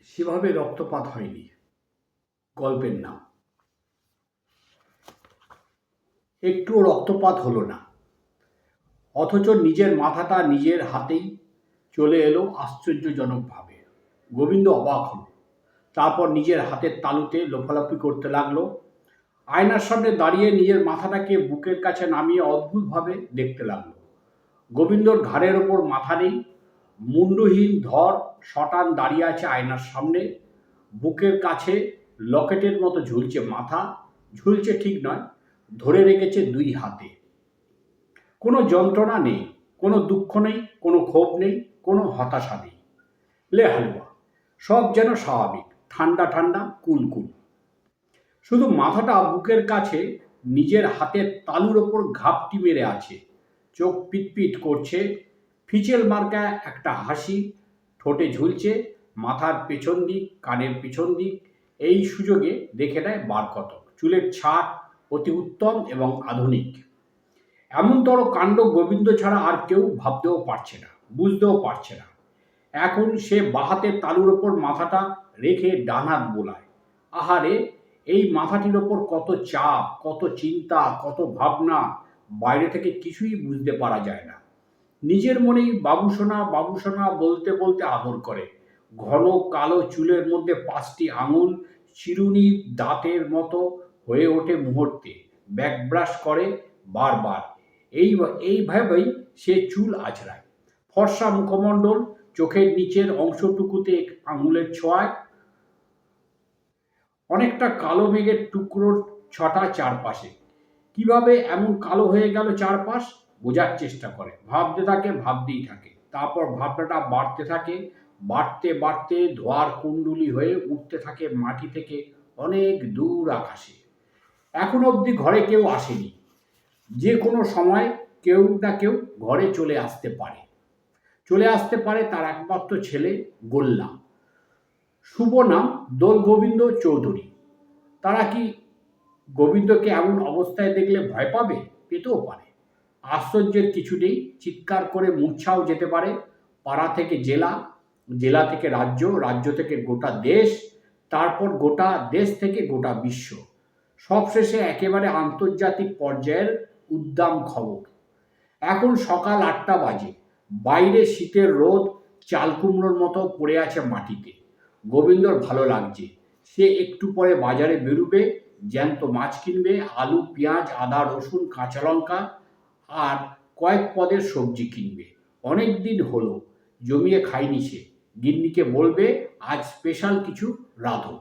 সেভাবে রক্তপাত হয়নি। গল্পের নাম। একটুও রক্তপাত হলো না, অথচ নিজের মাথাটা নিজের হাতেই চলে এলো আশ্চর্যজনকভাবে। গোবিন্দ অবাক হল। তারপর নিজের হাতের তালুতে লোফালাফি করতে লাগলো। আয়নার সামনে দাঁড়িয়ে নিজের মাথাটাকে বুকের কাছে নামিয়ে অদ্ভুতভাবে দেখতে লাগলো। গোবিন্দর ঘাড়ের ওপর মাথা নেই, মুন্ডহীন ধর শটান দাঁড়িয়ে আছে আয়নার সামনে। বুকের কাছে লকেটের মতো ঝুলছে মাথা। ঝুলছে ঠিক নয়, ধরে রেখেছে দুই হাতে। কোনো যন্ত্রণা নেই, কোনো দুঃখ নেই, কোনো ক্ষোভ নেই, কোনো হতাশা নেই। লে হালুয়া, সব যেন স্বাভাবিক, ঠান্ডা ঠান্ডা, কুলকুল। শুধু মাথাটা বুকের কাছে নিজের হাতের তালুর ওপর ঘাপটি মেরে আছে। চোখ পিটপিট করছে। ফিচেল মার্কা একটা হাসি ঠোঁটে ঝুলছে। মাথার পেছন দিক, কানের পিছন দিক এই সুযোগে দেখে নেয় বারকতক। চুলের ছাট অতি উত্তম এবং আধুনিক। এমনতর কাণ্ড গোবিন্দ ছাড়া আর কেউ ভাবতেও পারছে না, বুঝতেও পারছে না। এখন সে বাহাতের তালুর ওপর মাথাটা রেখে ডান হাত বোলায়। আহারে, এই মাথাটির ওপর কত চাপ, কত চিন্তা, কত ভাবনা, বাইরে থেকে কিছুই বুঝতে পারা যায় না। নিজের মনেই বাবুসোনা বাবুসোনা বলতে বলতে আদর করে। ঘন কালো চুলের মধ্যে 5টি আঙুল চিরুনির দাঁতের মতো হয়ে ওঠে মুহূর্তে। ব্যাকব্রাশ করে বারবার। এইভাবেই সে চুল আঁচড়ায়। ফর্সা মুখমণ্ডল, চোখের নিচের অংশটুকুতে আঙুলের ছোঁয়ায় অনেকটা কালো মেঘের টুকরোর ছটা চারপাশে। কিভাবে এমন কালো হয়ে গেল চারপাশ, বোঝার চেষ্টা করে। ভাবতে থাকে, ভাবতেই থাকে। তারপর ভাবনাটা বাড়তে থাকে। বাড়তে বাড়তে ধোঁয়ার কুণ্ডুলি হয়ে উঠতে থাকে মাটি থেকে অনেক দূর আকাশে। এখন অবধি ঘরে কেউ আসেনি। যে কোনো সময় কেউ না কেউ ঘরে চলে আসতে পারে। চলে আসতে পারে তার একমাত্র ছেলে গোল্লা। শুভ নাম দোল গোবিন্দ চৌধুরী। তারা কি গোবিন্দকে এমন অবস্থায় দেখলে ভয় পাবে? পেতেও পারে। আশ্চর্যের কিছু নেই। চিৎকার করে মূর্ছাও যেতে পারে। পাড়া থেকে জেলা, জেলা থেকে রাজ্য, রাজ্য থেকে গোটা দেশ, তারপর গোটা দেশ থেকে গোটা বিশ্ব, সবশেষে একেবারে আন্তর্জাতিক পর্যায়ের উদ্দাম খবর। এখন সকাল 8টা বাজে। বাইরে শীতের রোদ চালকুমড়োর মতো পড়ে আছে মাটিতে। গোবিন্দর ভালো লাগছে। সে একটু পরে বাজারে বেরুবে, জ্যান্ত মাছ কিনবে, আলু, পেঁয়াজ, আদা, রসুন, কাঁচা লঙ্কা আর কয়েক পদের সবজি কিনবে। অনেক দিন হলো জমিয়ে খায়নি সে। গিন্নিকে বলবে আজ স্পেশাল কিছু রাঁধো।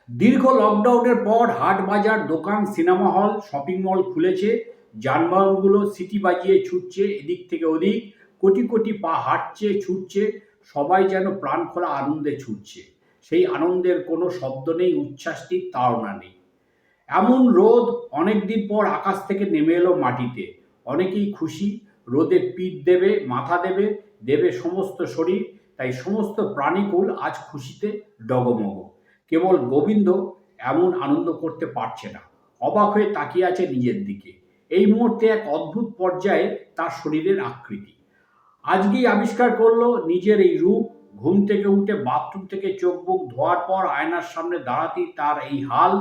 দীর্ঘ লকডাউনের পর হাট, বাজার, দোকান, সিনেমা হল, শপিং মল খুলেছে। যানবাহনগুলো সিটি বাজিয়ে ছুটছে এদিক থেকে ওদিক। কোটি কোটি পা হাঁটছে, ছুটছে। সবাই যেন প্রাণ খোলা আনন্দে ছুটছে। সেই আনন্দের কোনো শব্দ নেই, উচ্ছ্বাস নেই, তাড়না নেই। এমন রোদ অনেকদিন পর আকাশ থেকে নেমে এলো মাটিতে। অনেকেই খুশি। রোদে পিঠ দেবে, মাথা দেবে, দেবে সমস্ত শরীর। তাই সমস্ত প্রাণীকুল আজ খুশিতে ডগমগ। কেবল গোবিন্দ এমন আনন্দ করতে পারছে না। অবাক হয়ে তাকিয়ে আছে নিজের দিকে। এই মুহূর্তে এক অদ্ভুত পর্যায়ে তার শরীরের আকৃতি। আজকেই আবিষ্কার করলো নিজের এই রূপ। ঘুম থেকে উঠে বাথরুম থেকে চোখ মুখ ধোয়ার পর আয়নার সামনে দাঁড়াতেই তার এই হাল।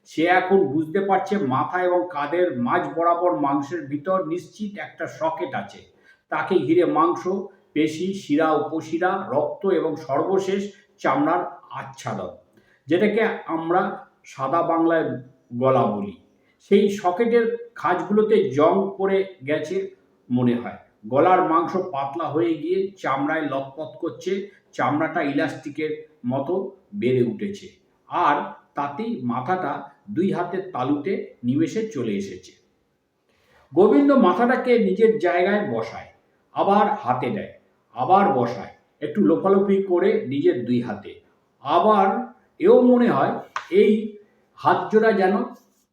সে এখন বুঝতে পারছে মাথা এবং কাঁধের মাঝ বরাবর মাংসের ভিতর নিশ্চিত একটা সকেট আছে। তাকে ঘিরে মাংস, পেশি, শিরা, উপশিরা, রক্ত এবং সর্বশেষ চামড়ার আচ্ছাদন, যেটাকে আমরা সাদা বাংলায় গলা বলি। সেই সকেটের খাঁজগুলোতে জং পড়ে গেছে মনে হয়। গলার মাংস পাতলা হয়ে গিয়ে চামড়ায় লতপত করছে। চামড়াটা ইলাস্টিকের মতো বেড়ে উঠেছে। আর তাতেই মাথাটা 2 হাতের তালুতে নিমেষে চলে এসেছে। গোবিন্দ মাথাটাকে নিজের জায়গায় বসায়, আবার হাতে দেয়, আবার বসায়, একটু লোফালোফি করে নিজের 2 হাতে। আবার এও মনে হয় এই হাতজোড়া যেন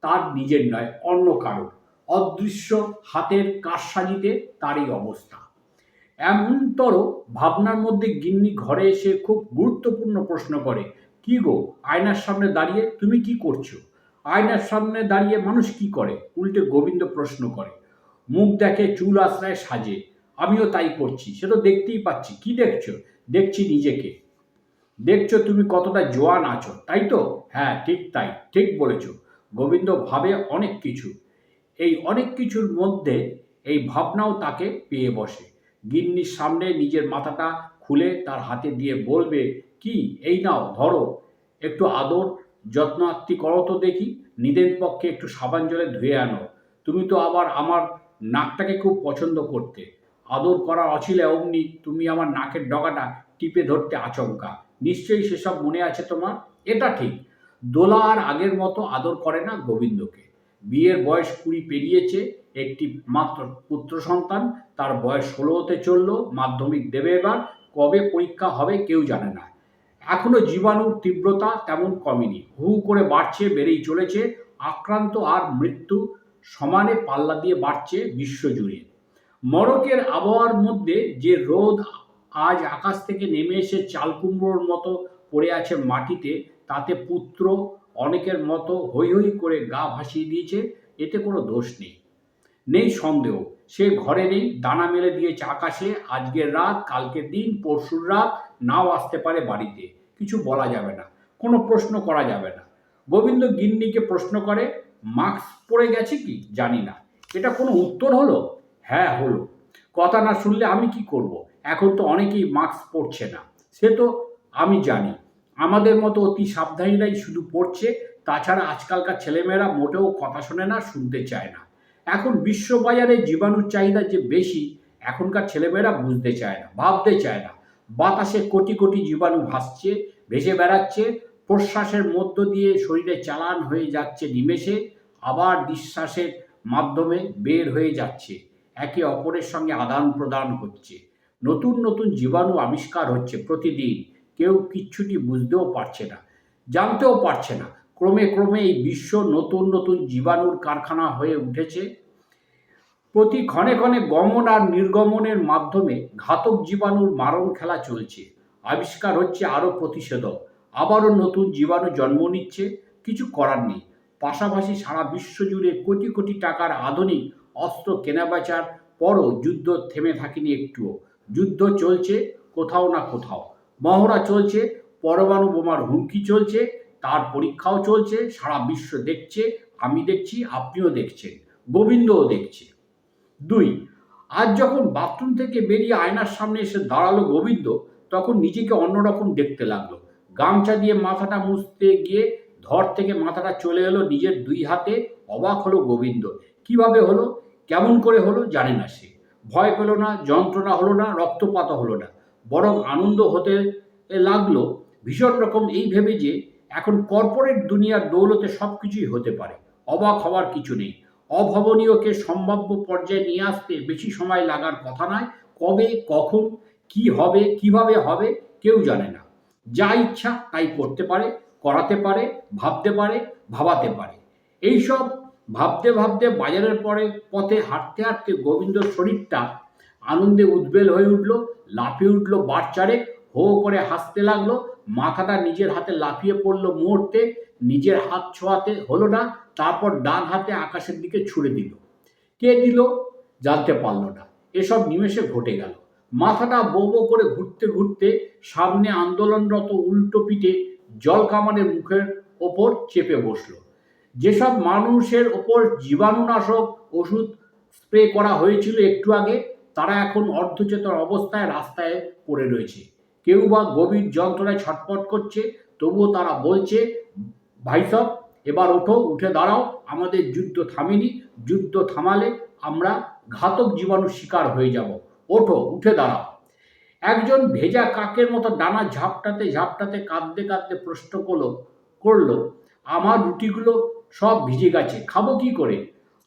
তার নিজের নয়, অন্য কারোর। অদৃশ্য হাতের কারসাজিতে তারই অবস্থা। এমনতর ভাবনার মধ্যে গিন্নি ঘরে এসে খুব গুরুত্বপূর্ণ প্রশ্ন করে, কি গো, আয়নার সামনে দাঁড়িয়ে তুমি কি করছো? আয়নার সামনে দাঁড়িয়ে মানুষ কি করে? উল্টে গোবিন্দ প্রশ্ন করে। মুখ দেখে, চুল আশ্রায়, সাজে। আমিও তাই করছি, সে তো দেখতেই পাচ্ছি। কি দেখছো? দেখছি নিজেকে। দেখছো তুমি কতটা জোয়ান আছো, তাই তো? হ্যাঁ, ঠিক তাই, ঠিক বলেছ। গোবিন্দ ভাবে অনেক কিছু। এই অনেক কিছুর মধ্যে এই ভাবনাও তাকে পেয়ে বসে। গিন্নির সামনে নিজের মাথাটা খুলে তার হাতে দিয়ে বলবে, কি এই নাও ধরো, একটু আদর যত্ন আত্তি করো তো দেখি, নিদেন পক্ষে একটু সাবান জলে ধুয়ে আনো। তুমি তো আবার আমার নাকটাকে খুব পছন্দ করতে। আদর করার অছিলে অমনি তুমি আমার নাকের ডগাটা টিপে ধরতে আচমকা। নিশ্চয়ই সেসব মনে আছে তোমার। এটা ঠিক, দোলা আর আগের মতো আদর করে না গোবিন্দকে। বিয়ের বয়স 20 পেরিয়েছে, একটি মাত্র পুত্র সন্তান, তার বয়স 16 হতে চলল, মাধ্যমিক দেবে এবার, কবে পরীক্ষা হবে কেউ জানে না। এখনো জীবাণুর তীব্রতা তেমন কমেনি, হু হু করে বাড়ছে, বেড়েই চলেছে। আক্রান্ত আর মৃত্যু সমানে পাল্লা দিয়ে বাড়ছে বিশ্বজুড়ে। মড়কের আবহাওয়ার মধ্যে যে রোদ আজ আকাশ থেকে নেমে এসে চাল কুমড়োর মতো পড়ে আছে মাটিতে, তাতে পুত্র অনেকের মতো হৈ হৈ করে গা ভাসিয়ে দিয়েছে। এতে কোনো দোষ নেই, নেই সন্দেহ। সে ঘরে নেই, দানা মেলে দিয়েছে আকাশে। আজকের রাত, কালকের দিন, পরশুর রাত নাও আসতে পারে বাড়িতে। কিছু বলা যাবে না, কোনো প্রশ্ন করা যাবে না। গোবিন্দ গিন্নিকে প্রশ্ন করে, মাস্ক পরে গেছে কি জানি না। এটা কোনো উত্তর হলো? হ্যাঁ হলো। কথা না শুনলে আমি কি করব? এখন তো অনেকেই মাস্ক পরছে না, সে তো আমি জানি। আমাদের মতো অতি সাবধানীরাই শুধু পড়ছে। তাছাড়া আজকালকার ছেলেমেয়েরা মোটেও কথা শোনে না, শুনতে চায় না। এখন বিশ্ববাজারে জীবাণুর চাহিদা যে বেশি, এখনকার ছেলেমেয়েরা বুঝতে চায় না, ভাবতে চায় না। বাতাসে কোটি কোটি জীবাণু ভাসছে, ভেসে বেড়াচ্ছে, প্রশ্বাসের মধ্য দিয়ে শরীরে চালান হয়ে যাচ্ছে নিমেষে, আবার নিঃশ্বাসের মাধ্যমে বের হয়ে যাচ্ছে, একে অপরের সঙ্গে আদান প্রদান হচ্ছে। নতুন নতুন জীবাণু আবিষ্কার হচ্ছে প্রতিদিন। কেউ কিচ্ছুটি বুঝতেও পারছে না, জানতেও পারছে না। ক্রমে ক্রমে এই বিশ্ব নতুন নতুন জীবাণুর কারখানা হয়ে উঠেছে। প্রতি ক্ষণে ক্ষণে গমন আর নির্গমনের মাধ্যমে ঘাতক জীবাণুর মারণ খেলা চলছে। আবিষ্কার হচ্ছে আরও প্রতিষেধক, আবারও নতুন জীবাণু জন্ম নিচ্ছে। কিছু করার নেই। পাশাপাশি সারা বিশ্ব জুড়ে কোটি কোটি টাকার আধুনিক অস্ত্র কেনাবেচার পরও যুদ্ধ থেমে থাকেনি একটুও। যুদ্ধ চলছে কোথাও না কোথাও, মহড়া চলছে, পরমাণু বোমার হুমকি চলছে, তার পরীক্ষাও চলছে। সারা বিশ্ব দেখছে, আমি দেখছি, আপনিও দেখছেন, গোবিন্দও দেখছে। 2, আজ যখন বাথরুম থেকে বেরিয়ে আয়নার সামনে এসে দাঁড়ালো গোবিন্দ, তখন নিজেকে অন্যরকম দেখতে লাগলো। গামছা দিয়ে মাথাটা মুছতে গিয়ে ধর থেকে মাথাটা চলে এলো নিজের 2 হাতে। অবাক হলো গোবিন্দ। কিভাবে হলো, কেমন করে হলো জানে না সে। ভয় পেল না, যন্ত্রণা হলো না, রক্তপাত হলো না, বরং আনন্দ হতে লাগলো ভীষণ রকম, এই ভেবে যে এখন কর্পোরেট দুনিয়ার দৌলতে সব কিছুই হতে পারে। অবাক হওয়ার কিছু নেই। অভাবনীয়কে সম্ভাব্য পর্যায়ে নিয়ে আসতে বেশি সময় লাগার কথা নয়। কবে, কখন, কি হবে, কিভাবে হবে কেউ জানে না। যা ইচ্ছা তাই করতে পারে, করাতে পারে, ভাবতে পারে, ভাবাতে পারে। এইসব ভাবতে ভাবতে বাজারের পথে হাঁটতে হাঁটতে গোবিন্দর শরীরটা আনন্দে উদ্বেল হয়ে উঠল, লাফিয়ে উঠল, বার চারেক হো করে হাসতে লাগলো। মাথাটা নিজের হাতে লাফিয়ে পড়লো মুহূর্তে, নিজের হাত ছোঁয়াতে হলো না। তারপর ডান হাতে আকাশের দিকে ছুড়ে দিল। কে দিল জানতে পারল না। এসব নিমেষে ঘটে গেল। মাথাটা বো বো করে ঘুরতে ঘুরতে সামনে আন্দোলনরত উল্টো পিঠে জলকামানের মুখের ওপর চেপে বসলো। যেসব মানুষের ওপর জীবাণুনাশক ওষুধ স্প্রে করা হয়েছিল একটু আগে, তারা এখন অর্ধচেতন অবস্থায় রাস্তায় পড়ে রয়েছে। কেউ বা গভীর যন্ত্রণায় ছটফট করছে। তবুও তারা বলছে, ভাইসব এবার ওঠো, উঠে দাঁড়াও, আমাদের যুদ্ধ থামেনি। যুদ্ধ থামালে আমরা ঘাতক জীবাণুর শিকার হয়ে যাব। ওঠো, উঠে দাঁড়াও। একজন ভেজা কাকের মতো ডানা ঝাপটাতে ঝাপটাতে কাঁদতে কাঁদতে প্রশ্ন করলো, আমার রুটিগুলো সব ভিজে গেছে, খাবো কি করে?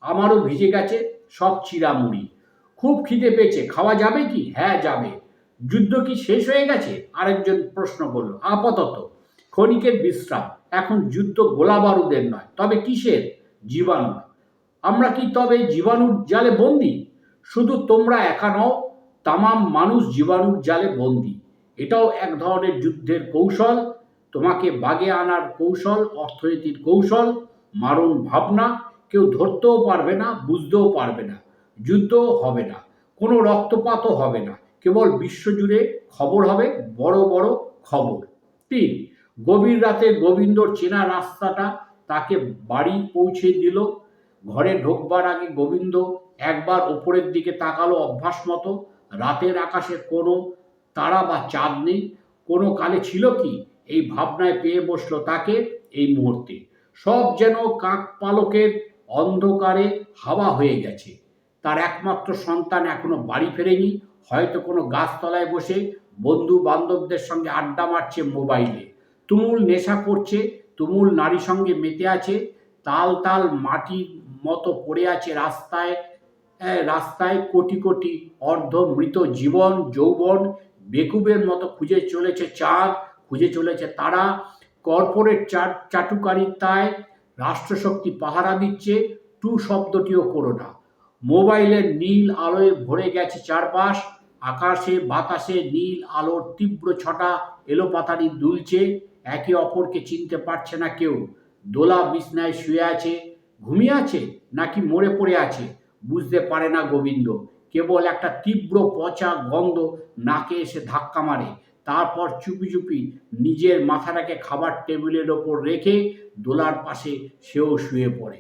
আমারও ভিজে গেছে সব চিঁড়ামুড়ি। খুব খিদে পেয়েছে, খাওয়া যাবে কি? হ্যাঁ যাবে। যুদ্ধ কি শেষ হয়ে গেছে? আরেকজন প্রশ্ন করলো। আপাতত ক্ষণিকের বিশ্রাম। এখন যুদ্ধ গোলা বারুদের নয়, তবে কিসের? জীবাণু। আমরা কি তবে জীবাণুর জালে বন্দী? শুধু তোমরা একা নও, তামাম মানুষ জীবাণুর জালে বন্দী। এটাও এক ধরনের যুদ্ধের কৌশল। তোমাকে বাগে আনার কৌশল, অর্থনীতির কৌশল, মারণ ভাবনা। কেউ ধরতেও পারবে না, বুঝতেও পারবে না। যুদ্ধও হবে না, কোনো রক্তপাতও হবে না। কেবল বিশ্বজুড়ে খবর হবে, বড় বড় খবর। 3, গভীর রাতে গোবিন্দর চেনা রাস্তাটা তাকে বাড়ি পৌঁছে দিল। ঘরে ঢোকবার আগে গোবিন্দ একবার ওপরের দিকে তাকালো অভ্যাস মতো। রাতের আকাশে কোনো তারা বা চাঁদ নেই। কোনো কালে ছিল কি? এই ভাবনায় পেয়ে বসলো তাকে এই মুহূর্তে। সব যেন কাক পালকের অন্ধকারে হাওয়া হয়ে গেছে। তার একমাত্র সন্তান এখনো বাড়ি ফেরেনি, হয়তো কোনো গাছতলায় বসে বন্ধু বান্ধবদের সঙ্গে আড্ডা মারছে মোবাইলে। তুমুল নেশা করছে, তুমুল নারী সঙ্গে মেতে আছে, তাল তাল মাটির মতো পড়ে আছে রাস্তায়। রাস্তায় কোটি কোটি অর্ধ মৃত জীবন যৌবন বেকুবের মতো খুঁজে চলেছে চাঁদ, খুঁজে চলেছে তারা। কর্পোরেট চাটুকারিতায় রাষ্ট্রশক্তি পাহারা দিচ্ছে, টু শব্দটিও করো না। মোবাইলের নীল আলোয় ভরে গেছে চারপাশ। আকাশে বাতাসে নীল আলোর তীব্র ছটা এলোপাতাড়ি দুলছে। একে অপরকে চিনতে পারছে না কেউ। দোলা বিছনায় শুয়ে আছে, ঘুমিয়ে আছে নাকি মরে পড়ে আছে বুঝতে পারে না গোবিন্দ। কেবল একটা তীব্র পচা গন্ধ নাকে এসে ধাক্কা মারে। তারপর চুপি চুপি নিজের মাথাটাকে খাবার টেবিলের ওপর রেখে দোলার পাশে সেও শুয়ে পড়ে।